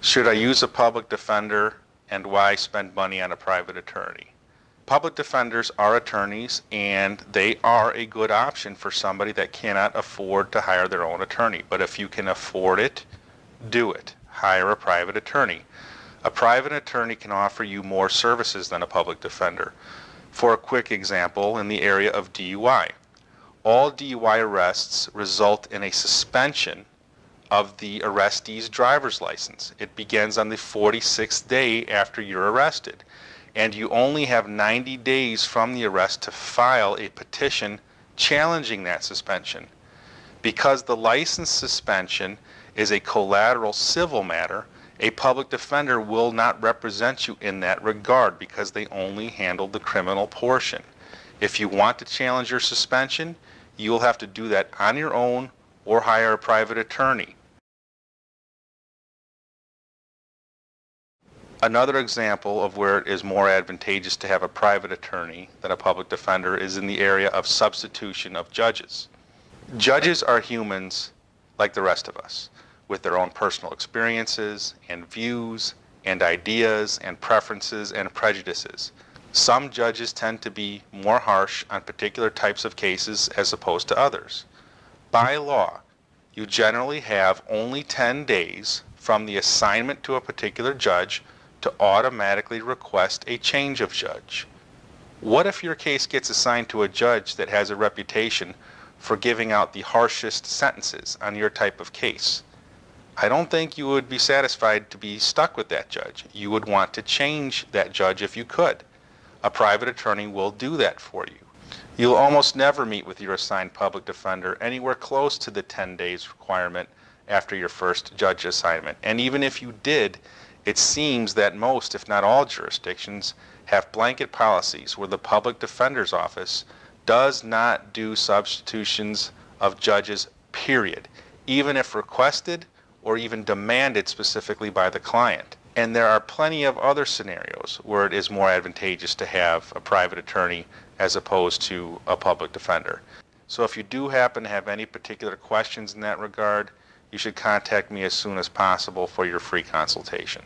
Should I use a public defender, and why spend money on a private attorney? Public defenders are attorneys, and they are a good option for somebody that cannot afford to hire their own attorney. But if you can afford it, do it. Hire a private attorney. A private attorney can offer you more services than a public defender. For a quick example, in the area of DUI, all DUI arrests result in a suspension of the arrestee's driver's license. It begins on the 46th day after you're arrested, and you only have 90 days from the arrest to file a petition challenging that suspension. Because the license suspension is a collateral civil matter, a public defender will not represent you in that regard because they only handle the criminal portion. If you want to challenge your suspension, you will have to do that on your own or hire a private attorney. Another example of where it is more advantageous to have a private attorney than a public defender is in the area of substitution of judges. Judges are humans like the rest of us, with their own personal experiences and views and ideas and preferences and prejudices. Some judges tend to be more harsh on particular types of cases as opposed to others. By law, you generally have only 10 days from the assignment to a particular judge to automatically request a change of judge. What if your case gets assigned to a judge that has a reputation for giving out the harshest sentences on your type of case? I don't think you would be satisfied to be stuck with that judge. You would want to change that judge if you could. A private attorney will do that for you. You'll almost never meet with your assigned public defender anywhere close to the 10 days requirement after your first judge assignment. And even if you did, it seems that most, if not all, jurisdictions have blanket policies where the public defender's office does not do substitutions of judges, period, even if requested or even demanded specifically by the client. And there are plenty of other scenarios where it is more advantageous to have a private attorney as opposed to a public defender. So if you do happen to have any particular questions in that regard, you should contact me as soon as possible for your free consultation.